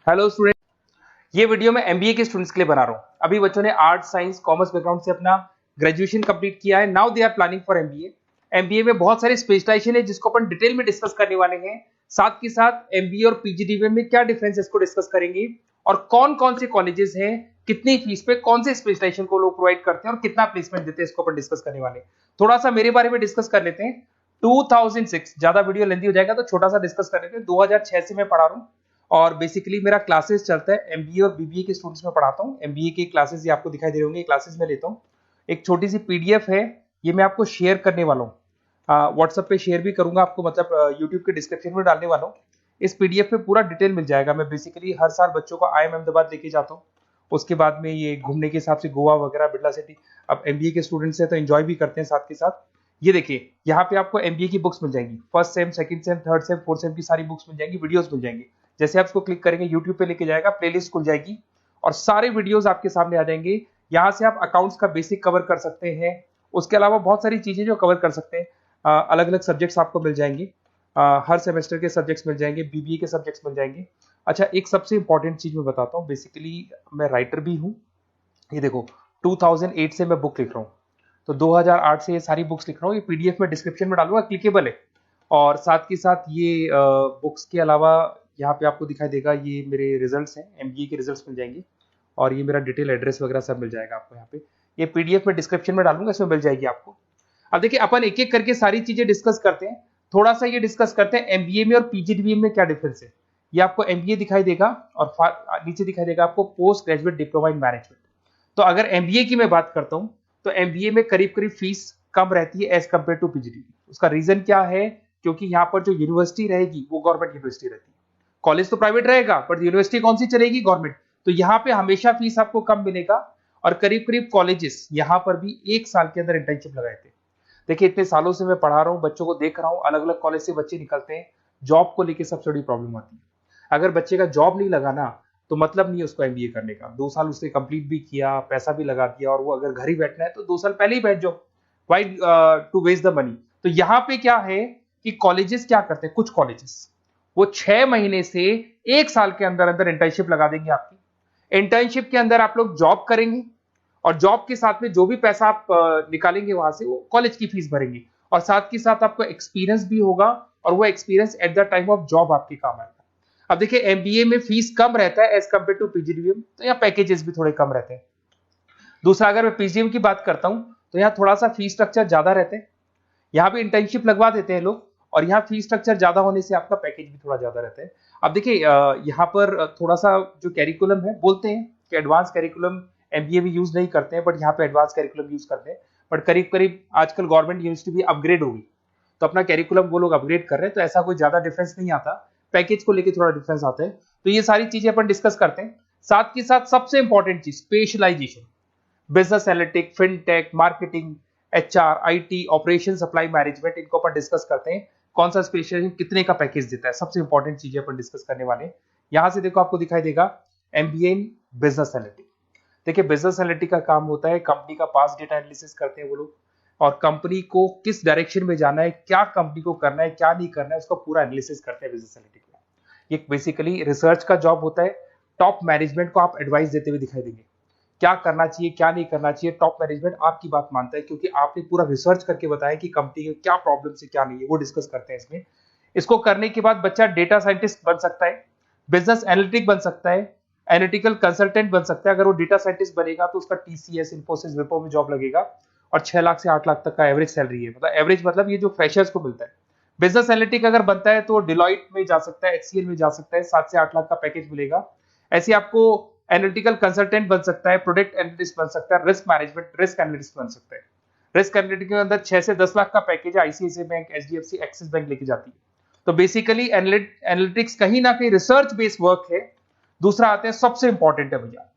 Hello student, ये video मैं MBA के स्टूडेंट्स के लिए बना रहा हूँ। अभी बच्चों ने आर्ट साइंस कॉमर्स बैकग्राउंड से अपना ग्रेजुएशन कंप्लीट किया है। Now they are planning for MBA. MBA में बहुत सारे स्पेशलाइजेशन है जिसको अपन डिटेल में डिस्कस करने वाले हैं। साथ के साथ एमबीए और पीजीडीबीएम में क्या डिफरेंस है इसको डिस्कस करेंगे, और कौन कौन से कॉलेजेस हैं, कितनी फीस पे कौन से स्पेशलाइजेशन को लोग प्रोवाइड करते हैं और कितना प्लेसमेंट देते हैं, इसको अपन डिस्कस करने वाले हैं। थोड़ा सा मेरे बारे में डिस्कस कर लेते हैं। 2006, ज्यादा वीडियो लेंथी हो जाएगा तो छोटा सा डिस्कस कर लेते हैं। 2006 से मैं पढ़ा रहा हूँ और बेसिकली मेरा क्लासेस चलता है एमबीए और बीबीए के स्टूडेंट्स में पढ़ाता हूँ। एमबीए के क्लासेस ये आपको दिखाई दे रहे होंगे, क्लासेस में लेता हूँ। एक छोटी सी पीडीएफ है, ये मैं आपको शेयर करने वाला हूँ। व्हाट्सएप पे शेयर भी करूंगा आपको, मतलब यूट्यूब के डिस्क्रिप्शन में डालने वाला हूँ। इस पीडीएफ पे पूरा डिटेल मिल जाएगा। मैं बेसिकली हर साल बच्चों को IIM अहमदाबाद लेके जाता हूँ। उसके बाद में ये घूमने के हिसाब से गोवा वगैरह, बिरला सिटी। अब एमबीए के स्टूडेंट्स हैं तो एंजॉय भी करते हैं साथ के साथ। ये देखिए, यहाँ पे आपको एमबीए की बुक्स मिल जाएंगी। First sem, second same, third same, fourth same की सारी बुक्स मिल जाएंगी, वीडियोस मिल जाएंगी। जैसे आप इसको क्लिक करेंगे यूट्यूब पे लेके जाएगा, प्लेलिस्ट खुल जाएगी और सारे वीडियोस आपके सामने आ जाएंगे। यहाँ से आप अकाउंट्स का बेसिक कवर कर सकते हैं। उसके अलावा बहुत सारी चीजें जो कवर कर सकते हैं। अलग अलग सब्जेक्ट्स आपको मिल जाएंगे। हर सेमेस्टर के सब्जेक्ट्स मिल जाएंगे, बीबीए के सब्जेक्ट्स मिल जाएंगे। अच्छा, एक सबसे इंपॉर्टेंट चीज मैं बताता हूँ। बेसिकली मैं राइटर भी हूँ। ये देखो, 2008 से मैं बुक लिख रहा हूँ, तो 2008 से ये सारी बुक्स लिख रहा हूँ। ये पीडीएफ में डिस्क्रिप्शन में डालूंगा, क्लिकेबल है। और साथ के साथ ये बुक्स के अलावा यहाँ पे आपको दिखाई देगा, ये मेरे रिजल्ट्स हैं, एमबीए के रिजल्ट्स मिल जाएंगे। और ये मेरा डिटेल एड्रेस वगैरह सब मिल जाएगा आपको यहाँ पे। ये पीडीएफ में डिस्क्रिप्शन में डालूंगा, इसमें मिल जाएगी आपको। अब देखिए, अपन एक एक करके सारी चीजें डिस्कस करते हैं। थोड़ा सा ये डिस्कस करते हैं एमबीए में और पीजीडीबीएम में क्या डिफरेंस है। ये आपको एमबीए दिखाई देगा और नीचे दिखाई देगा आपको post graduate diploma in management. तो अगर एमबीए की मैं बात करता हूं तो एमबीए में करीब करीब फीस कम रहती है एज कंपेयर टू पीजीडीबी। उसका रीजन क्या है? क्योंकि यहाँ पर जो यूनिवर्सिटी रहेगी वो गवर्नमेंट यूनिवर्सिटी रहती है। कॉलेज तो प्राइवेट रहेगा पर यूनिवर्सिटी कौन सी चलेगी? गवर्नमेंट। तो यहाँ पे हमेशा फीस आपको कम मिलेगा। और करीब करीब कॉलेजेस यहाँ पर भी 1 साल के अंदर इंटर्नशिप लगाए थे। देखिए, इतने सालों से मैं पढ़ा रहा हूँ, बच्चों को देख रहा हूँ, अलग अलग कॉलेज से बच्चे निकलते हैं। जॉब को लेकर सबसे बड़ी प्रॉब्लम आती है। अगर बच्चे का जॉब नहीं लगा ना, तो मतलब नहीं है उसको एमबीए करने का। 2 साल उसने कंप्लीट भी किया, पैसा भी लगा दिया, और वो अगर घर ही बैठना है तो 2 साल पहले ही बैठ जाओ। Why to waste the money? तो यहाँ पे क्या है कि कॉलेजेस क्या करते हैं, कुछ कॉलेजेस वो 6 महीने से 1 साल के अंदर अंदर इंटर्नशिप लगा देंगे आपकी। इंटर्नशिप के अंदर आप लोग जॉब करेंगे और जॉब के साथ में जो भी पैसा आप निकालेंगे वहां से, वो कॉलेज की फीस भरेंगे। और साथ के साथ आपको एक्सपीरियंस भी होगा, और वो experience at the time of job आपके काम आएगा। अब देखिए, एमबीए में फीस कम रहता है एज कंपेयर टू पीजीडीबीएम, तो यहाँ पैकेजेस भी थोड़े कम रहते हैं। दूसरा, अगर मैं पीजीडीबीएम की बात करता हूं तो यहाँ थोड़ा सा फीस स्ट्रक्चर ज्यादा रहते हैं। यहाँ भी इंटर्नशिप लगवा देते हैं लोग, और यहाँ फीस स्ट्रक्चर ज्यादा होने से आपका पैकेज भी थोड़ा ज्यादा रहता है। अब देखिए, यहाँ पर थोड़ा सा जो कैरिकुलम है, बोलते हैं कि एडवांस कैरिकुलम एमबीए भी यूज नहीं करते हैं, बट यहाँ पे एडवांस कैरिकुलम यूज करते हैं। बट करीब करीब आजकल गवर्नमेंट यूनिवर्सिटी भी अपग्रेड होगी, तो अपना कैरिकुलम वो लोग अपग्रेड कर रहे हैं, तो ऐसा कोई ज्यादा डिफरेंस नहीं आता। पैकेज को लेकर थोड़ा डिफरेंस आता है। तो ये सारी चीजें अपन डिस्कस करते हैं। साथ के साथ सबसे इंपॉर्टेंट चीज, specialization. Business analytic, fintech, marketing, HR, IT, operation, supply management, इनको अपन डिस्कस करते हैं। कौन सा स्पेशलाइजेशन कितने का पैकेज देता है, सबसे इंपॉर्टेंट चीजें अपन डिस्कस करने वाले हैं। यहां से देखो, आपको दिखाई देगा एमबीए इन बिजनेस एनालिटिक। देखिए, बिजनेस एनालिटिक का काम होता है, कंपनी का पास डेटा एनालिसिस करते हैं वो लोग, और कंपनी को किस डायरेक्शन में जाना है, क्या कंपनी को करना है, क्या नहीं करना है, उसका पूरा एनालिसिस करते हैं बिजनेस एनालिटिक में। ये बेसिकली रिसर्च का जॉब होता है। टॉप मैनेजमेंट को आप एडवाइस देते हुए दिखाई देंगे, क्या करना चाहिए, क्या नहीं करना चाहिए। टॉप मैनेजमेंट आपकी बात मानता है, क्योंकि आपने पूरा रिसर्च करके बताया कि कंपनी के क्या प्रॉब्लम है, क्या नहीं है, वो डिस्कस करते हैं इसमें। इसको करने के बाद बच्चा डेटा साइंटिस्ट बन सकता है, बिजनेस एनालिटिक बन सकता है, एनालिटिकल कंसल्टेंट बन सकता है। अगर वो डेटा साइंटिस्ट बनेगा तो उसका टीसीएस, इंफोसिस, विप्रो में जॉब लगेगा, और 6 लाख से 8 लाख तक का एवरेज सैलरी है। मतलब एवरेज मतलब ये जो फ्रेशर्स को मिलता है। बिजनेस एनालिटिक अगर बनता है तो डिलॉइट में जा सकता है, एचसीएल में जा सकता है, 7 से 8 लाख का पैकेज मिलेगा। ऐसे आपको एनालिटिकल कंसल्टेंट बन सकता है, प्रोडक्ट एनालिस्ट बन सकता है, रिस्क मैनेजमेंट, रिस्क एनालिस्ट बन सकता है। रिस्क एनालिटिक के अंदर 6 से 10 लाख का पैकेज है, ICICI bank, HDFC, axis bank लेके जाती है। तो बेसिकली एनालिटिक्स कहीं ना कहीं रिसर्च बेस्ड वर्क है। दूसरा आते हैं, सबसे इंपॉर्टेंट है भैया,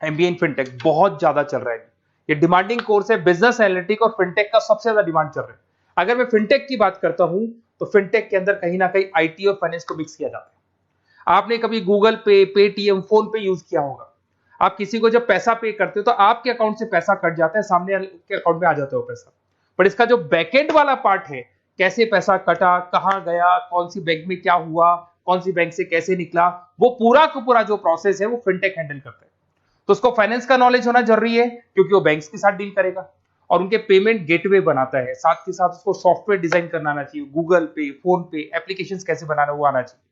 एमबीए इन फिनटेक बहुत ज्यादा चल रहा है। ये डिमांडिंग कोर्स है। बिजनेस एनालिटिक और फिनटेक का सबसे ज्यादा डिमांड चल रहा है। अगर मैं फिनटेक की बात करता हूं तो फिनटेक के अंदर कहीं ना कहीं आईटी और फाइनेंस को मिक्स किया जाता है। आपने कभी गूगल पे, पेटीएम, फोन पे यूज किया होगा। आप किसी को जब पैसा पे करते हो तो आपके अकाउंट से पैसा कट जाता है, सामने के अकाउंट में आ जाता है वो पैसा। पर इसका जो बैकएंड वाला पार्ट है, कैसे पैसा कटा, कहां गया, कौन सी बैंक में क्या हुआ, कौन सी बैंक से कैसे निकला, वो पूरा का पूरा जो प्रोसेस है वो फिनटेक हैंडल करता है। तो उसको फाइनेंस का नॉलेज होना जरूरी है क्योंकि वो बैंक्स के साथ डील करेगा और उनके पेमेंट गेटवे बनाता है। साथ के साथ उसको सॉफ्टवेयर डिजाइन करना आना चाहिए, गूगल पे, फोन पे, एप्लीकेशंस कैसे बनाना वो आना चाहिए।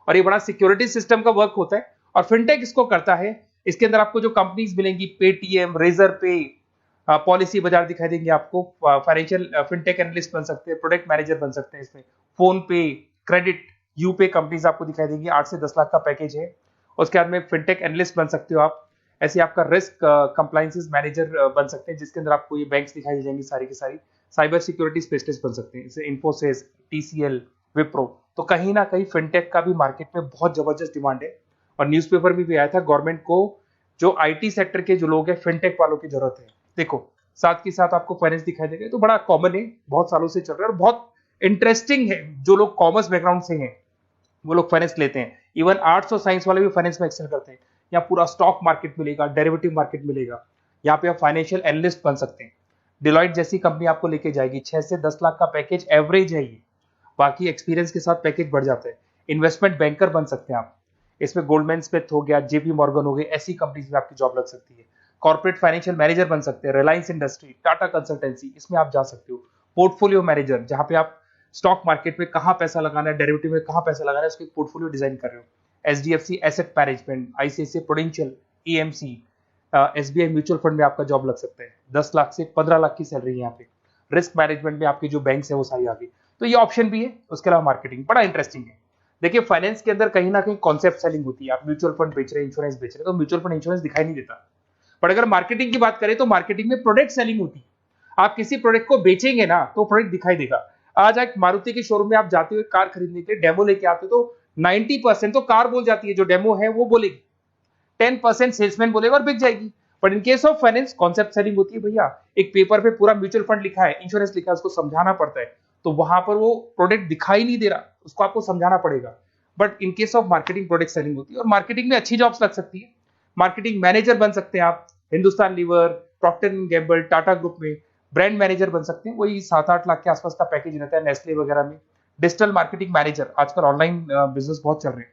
और ये बड़ा सिक्योरिटी सिस्टम का वर्क होता है और फिनटेक इसको करता है। इसके अंदर आपको जो कंपनीज मिलेंगी, पेटीएम, रेजर पे, पॉलिसी बाजार दिखाई देंगे आपको, फाइनेंशियल फिनटेक एनालिस्ट बन सकते हैं, प्रोडक्ट मैनेजर बन सकते हैं इसमें, फोन पे, क्रेडिट, यूपे कंपनीज आपको दिखाई देंगी। 8 से 10 लाख का पैकेज है। उसके बाद में फिनटेक एनालिस्ट बन सकते हो आप। ऐसे आपका रिस्क कंप्लायंसेस मैनेजर बन सकते हैं जिसके अंदर आपको ये बैंक्स दिखाई दे जाएंगी सारी की सारी। साइबर सिक्योरिटी स्पेशलिस्ट बन सकते हैं, जैसे इन्फोसिस, टीसीएल, विप्रो। तो कहीं ना कहीं फिनटेक का भी मार्केट में बहुत जबरदस्त डिमांड है और न्यूज़पेपर में भी आया था, गवर्नमेंट को जो आईटी सेक्टर के जो लोग हैं फिनटेक वालों की जरूरत है। देखो साथ के साथ आपको फाइनेंस दिखाई देगा, तो बड़ा कॉमन है, बहुत सालों से चल रहा है और बहुत इंटरेस्टिंग है। जो लोग कॉमर्स बैकग्राउंड से हैं वो लोग फाइनेंस लेते हैं। इवन आर्ट्स और साइंस वाले भी फाइनेंस में एक्सेल करते हैं। यहाँ पूरा स्टॉक मार्केट मिलेगा, डेरिवेटिव मार्केट मिलेगा। यहाँ पे आप फाइनेंशियल एनालिस्ट बन सकते हैं। डिलॉयट जैसी कंपनी आपको लेके जाएगी। 6 से 10 लाख का पैकेज एवरेज है ये, बाकी एक्सपीरियंस के साथ पैकेज बढ़ जाता है। इन्वेस्टमेंट बैंकर बन सकते हैं आप, इसमें गोल्डमैन स्मिथ हो गया, जेपी मॉर्गन हो गए, ऐसी कंपनीज में आपकी जॉब लग सकती है। कॉर्पोरेट फाइनेंशियल मैनेजर बन सकते हैं, रिलायंस इंडस्ट्री, टाटा कंसल्टेंसी, इसमें आप जा सकते हो। पोर्टफोलियो मैनेजर, जहां पे आप स्टॉक मार्केट में कहां पैसा लगाना है, डेरिवेटिव में कहां पैसा लगाना है, उसके पोर्टफोलियो डिजाइन कर रहे हो। HDFC asset management, ICICI prudential, AMC, SBI mutual fund में आपका जॉब लग सकता है। 10 लाख से 15 लाख की सैलरी है यहाँ पे। रिस्क मैनेजमेंट में आपकी जो बैंक्स है वो सारी आ गई। तो ये ऑप्शन भी है। उसके अलावा मार्केटिंग बड़ा इंटरेस्टिंग है। देखिए फाइनेंस के अंदर कहीं ना कहीं कॉन्सेप्ट सेलिंग होती है। आप म्यूचुअल फंड बेच रहे हैं, इंश्योरेंस बेच रहे हैं, तो म्यूचुअल फंड इंश्योरेंस दिखाई नहीं देता। पर अगर मार्केटिंग की बात करें तो मार्केटिंग में प्रोडक्ट सेलिंग होती है। आप किसी प्रोडक्ट को बेचेंगे ना तो प्रोडक्ट दिखाई देगा। आज एक मारुति के शोरूम में आप जाते हो कार खरीदने के लिए, डेमो लेके आते हो तो 90% तो कार बोल जाती है, जो डेमो है वो बोलेगी, 10% सेल्समैन बोलेगा और बिक जाएगी। But in case of finance concept selling होती है। भैया एक पेपर पे पूरा म्यूचुअल फंड लिखा है, इंश्योरेंस लिखा है, उसको समझाना पड़ता है। तो वहां पर वो प्रोडक्ट दिखाई नहीं दे रहा, उसको आपको समझाना पड़ेगा। But in case of marketing product selling होती है और मार्केटिंग में अच्छी जॉब्स लग सकती है। मार्केटिंग मैनेजर बन सकते हैं आप, Hindustan Lever, Procter and Gamble, Tata group में ब्रांड मैनेजर बन सकते हैं। वही 7-8 लाख के आसपास का पैकेज रहता है, नेस्ले वगैरह में। डिजिटल मार्केटिंग मैनेजर, आजकल ऑनलाइन बिजनेस बहुत चल रहे हैं,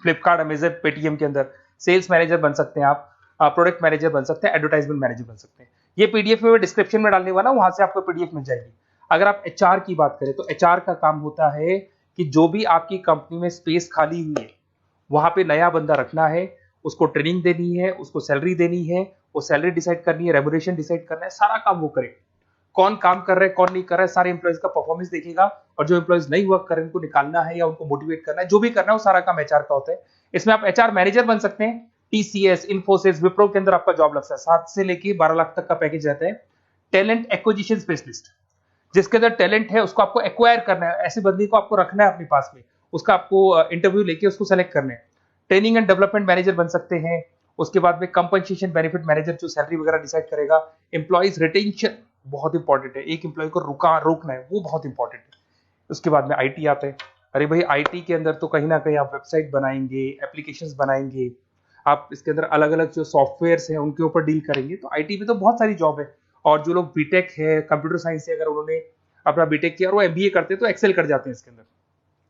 फ्लिपकार्ट, अमेजन, पेटीएम के अंदर सेल्स मैनेजर बन सकते हैं आप, प्रोडक्ट मैनेजर बन सकते हैं, एडवर्टाइजमेंट मैनेजर बन सकते हैं। ये पीडीएफ में मैं डिस्क्रिप्शन में डालने वाला हूं, वहां से आपको पीडीएफ मिल जाएगी। अगर आप एचआर की बात करें तो एचआर का काम होता है कि जो भी आपकी कंपनी में स्पेस खाली हुई है वहां पे नया बंदा रखना है, उसको ट्रेनिंग देनी है, उसको सैलरी देनी है, वो सैलरी डिसाइड करनी है, रेम्यूनरेशन डिसाइड करना है, सारा काम वो करे। कौन काम कर रहा है, कौन नहीं कर रहा है, सारे एम्प्लॉइज का परफॉर्मेंस देखेगा और जो एम्प्लॉइज नहीं वर्क कर रहे हैं उनको निकालना है या उनको मोटिवेट करना है, जो भी करना है वो सारा काम एचआर का होता है। इसमें आप एचआर मैनेजर बन सकते हैं। टीसीएस, इन्फोसिस, विप्रो के अंदर आपका जॉब लगता है। 7 से लेके 12 लाख तक का पैकेज रहता है। टैलेंट एक्विजिशन स्पेशलिस्ट, जिसके अंदर टैलेंट है उसको आपको एक्वायर करना है, ऐसे बंदे को आपको रखना है अपने पास में, उसका आपको इंटरव्यू लेके उसको सेलेक्ट करना है। ट्रेनिंग एंड डेवलपमेंट मैनेजर बन सकते हैं। उसके बाद में कंपनसेशन बेनिफिट मैनेजर, जो सैलरी वगैरह डिसाइड करेगा। एम्प्लॉइज रिटेंशन बहुत इंपॉर्टेंट है, एक एम्प्लॉय को रोकना है, वो बहुत इंपॉर्टेंट है। उसके बाद में आईटी आता है। अरे भाई आईटी के अंदर तो कहीं ना कहीं आप वेबसाइट बनाएंगे, एप्लीकेशंस बनाएंगे, आप इसके अंदर अलग अलग जो सॉफ्टवेयर्स हैं उनके ऊपर डील करेंगे। तो आईटी में तो बहुत सारी जॉब है। और जो लोग बीटेक है, कंप्यूटर साइंस से अगर उन्होंने अपना बीटेक किया और वो एमबीए करते हैं तो एक्सेल कर जाते हैं इसके अंदर।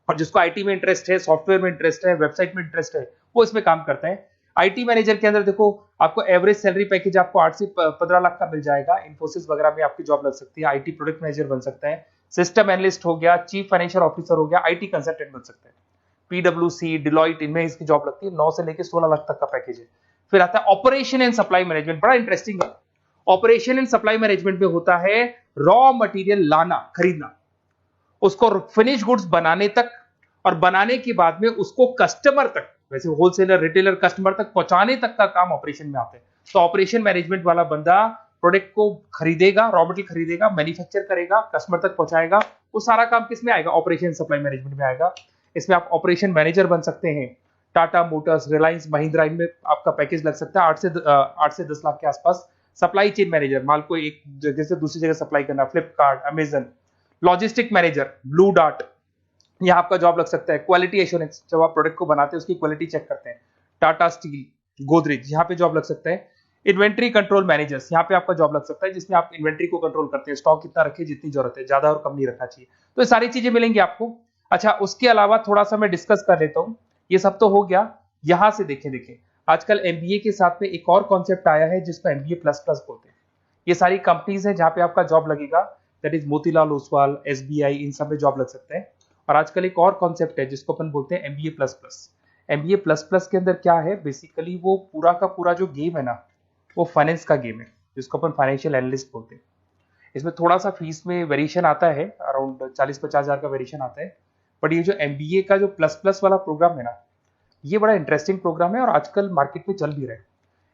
और जिसको आईटी में इंटरेस्ट है, सॉफ्टवेयर में इंटरेस्ट है, वेबसाइट में इंटरेस्ट है, वो इसमें काम करता है। आईटी मैनेजर के अंदर देखो आपको एवरेज सैलरी पैकेज आपको 8 से 15 लाख का मिल जाएगा। इन्फोसिस वगैरह में आपकी जॉब लग सकती है। आईटी प्रोडक्ट मैनेजर बन सकता है, सिस्टम एनालिस्ट हो गया, चीफ फाइनेंशियल ऑफिसर हो गया, आईटी कंसल्टेंट बन सकता है। पीडब्ल्यूसी, डिलॉयट, इनमें इसकी जॉब लगती है। 9 से लेकर 16 लाख तक का पैकेज है। फिर आता है ऑपरेशन एंड सप्लाई मैनेजमेंट, बड़ा इंटरेस्टिंग है। ऑपरेशन एंड सप्लाई मैनेजमेंट में होता है रॉ मटेरियल लाना, खरीदना, उसको फिनिश गुड्स बनाने तक और बनाने के बाद में उसको कस्टमर तक, वैसे होलसेलर, रिटेलर, कस्टमर तक पहुंचाने तक का काम ऑपरेशन में आता है। तो ऑपरेशन मैनेजमेंट वाला बंदा प्रोडक्ट को खरीदेगा, रॉ मटेरियल खरीदेगा, मैन्युफैक्चर करेगा, कस्टमर तक पहुंचाएगा, वो सारा काम किस में आएगा? ऑपरेशन सप्लाई मैनेजमेंट में आएगा। इसमें आप ऑपरेशन मैनेजर बन सकते हैं। टाटा मोटर्स, रिलायंस, महिंद्रा, इनमें आपका पैकेज लग सकता है 8 से 10 लाख के आसपास। सप्लाई चेन मैनेजर, माल को एक जगह से दूसरी जगह सप्लाई करना, Flipkart, Amazon. Logistic manager, blue dart, यहाँ आपका जॉब लग सकता है। क्वालिटी एश्योरेंस, जब आप प्रोडक्ट को बनाते हैं उसकी क्वालिटी चेक करते हैं। टाटा स्टील, गोदरेज, यहाँ पे जॉब लग सकता है। इन्वेंट्री कंट्रोल मैनेजर्स, यहाँ पे आपका जॉब लग सकता है, जिसमें आप इन्वेंट्री को कंट्रोल करते हैं, स्टॉक कितना रखे, जितनी जरूरत है, ज्यादा और कम नहीं रखना चाहिए। तो ये सारी चीजें मिलेंगी आपको। अच्छा, उसके अलावा थोड़ा सा मैं डिस्कस कर लेता हूँ। ये सब तो हो गया। यहाँ से देखें आजकल एमबीए के साथ में एक और कॉन्सेप्ट आया है जिसको एमबीए प्लस प्लस बोलते हैं। ये सारी कंपनीज हैं जहाँ पे आपका जॉब लगेगा, that is Motilal Oswal, SBI, इन सब में जॉब लग सकता है। और आजकल एक और कॉन्सेप्ट है जिसको अपन बोलते हैं MBA plus plus. MBA plus plus के अंदर क्या है, बेसिकली वो पूरा का पूरा जो गेम है ना, वो फाइनेंस का गेम है, जिसको अपन फाइनेंशियल एनालिस्ट बोलते हैं। इसमें थोड़ा सा फीस में वेरिएशन आता है, अराउंड 40-50 हज़ार का वेरिएशन आता है। बट ये जो एमबीए का जो प्लस प्लस वाला प्रोग्राम है ना, ये बड़ा इंटरेस्टिंग प्रोग्राम है और आजकल मार्केट में चल भी रहा है।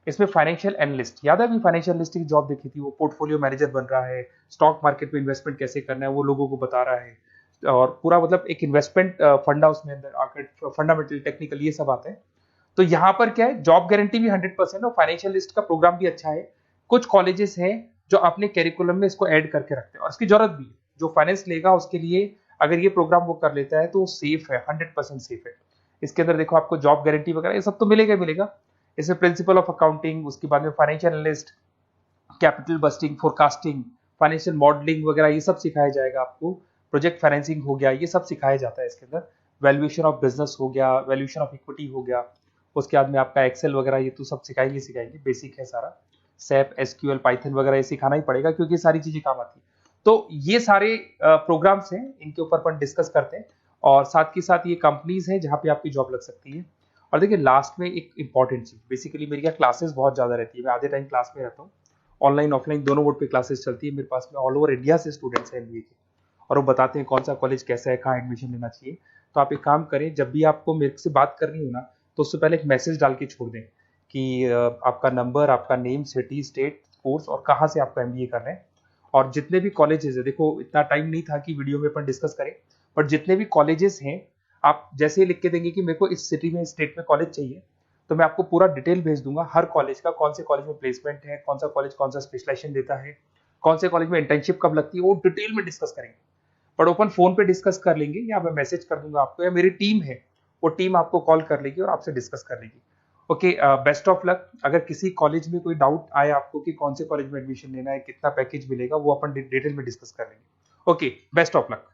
इसमें फाइनेंशियल एनालिस्ट, याद है अभी फाइनेंशियल एनालिस्ट की जॉब देखी थी, वो पोर्टफोलियो मैनेजर बन रहा है, स्टॉक मार्केट में इन्वेस्टमेंट कैसे करना है वो लोगों को बता रहा है, और पूरा मतलब एक इन्वेस्टमेंट फंडा उसमें अंदर आकर फंडामेंटल टेक्निकल ये सब आता है। तो यहाँ पर क्या है, जॉब गारंटी भी 100% और फाइनेंशियल लिस्ट का प्रोग्राम भी अच्छा है। कुछ कॉलेजेस हैं जो अपने कैरिकुलम में इसको ऐड करके रखते हैं और इसकी जरूरत भी है। जो फाइनेंस लेगा उसके लिए अगर ये प्रोग्राम वो कर लेता है तो सेफ है, 100% सेफ है। इसके अंदर देखो आपको जॉब गारंटी वगैरह ये सब तो मिलेगा ही मिलेगा। इसमें प्रिंसिपल ऑफ अकाउंटिंग, उसके बाद में financial analyst, capital budgeting, forecasting, financial modelling वगैरह ये सब सिखाया जाएगा आपको। प्रोजेक्ट फाइनेंसिंग हो गया, ये सब सिखाया जाता है इसके अंदर। वैल्यूएशन ऑफ बिजनेस हो गया, वैल्यूएशन ऑफ इक्विटी हो गया। उसके बाद में आपका एक्सेल वगैरह ये तो सब सिखाएंगे, बेसिक है सारा। सैप, एसक्यूएल, पाइथन वगैरह ये सिखाना ही पड़ेगा क्योंकि ये सारी चीजें काम आती है। तो ये सारे प्रोग्राम्स हैं, इनके ऊपर अपन डिस्कस करते हैं। और साथ के साथ ये कंपनीज हैं जहाँ पे आपकी जॉब लग सकती है। और देखिए लास्ट में एक इंपॉर्टेंट चीज, बेसिकली मेरी क्या क्लासेस बहुत ज्यादा रहती है, मैं आधे टाइम क्लास में रहता हूँ। ऑनलाइन ऑफलाइन दोनों मोड पे क्लासेस चलती है मेरे पास में। ऑल ओवर इंडिया से स्टूडेंट्स हैं एमबीए के, और वो बताते हैं कौन सा कॉलेज कैसा है, कहाँ एडमिशन लेना चाहिए। तो आप एक काम करें, जब भी आपको मेरे से बात करनी हो ना, तो उससे पहले एक मैसेज डाल के छोड़ दें कि आपका नंबर, आपका नेम, सिटी, स्टेट, कोर्स और कहाँ से आपका एमबीए कर रहे हैं। और जितने भी कॉलेजेस है, देखो इतना टाइम नहीं था कि वीडियो में अपन डिस्कस करें, बट जितने भी कॉलेजेस हैं आप जैसे ही लिख के देंगे कि मेरे को इस सिटी में, स्टेट में कॉलेज चाहिए, तो मैं आपको पूरा डिटेल भेज दूंगा हर कॉलेज का, कौन से कॉलेज में प्लेसमेंट है, कौन सा कॉलेज कौन सा स्पेशलाइजेशन देता है, कौन से कॉलेज में इंटर्नशिप कब लगती है, वो डिटेल में डिस्कस करेंगे। बट ओपन फोन पे डिस्कस कर लेंगे, या मैं मैसेज कर दूंगा आपको, या मेरी टीम है वो टीम आपको कॉल कर लेगी और आपसे डिस्कस कर लेगी। Okay, best of luck. अगर किसी कॉलेज में कोई डाउट आए आपको कि कौन से कॉलेज में एडमिशन लेना है, कितना पैकेज मिलेगा, वो अपन डिटेल में डिस्कस कर लेंगे। Okay, best of luck.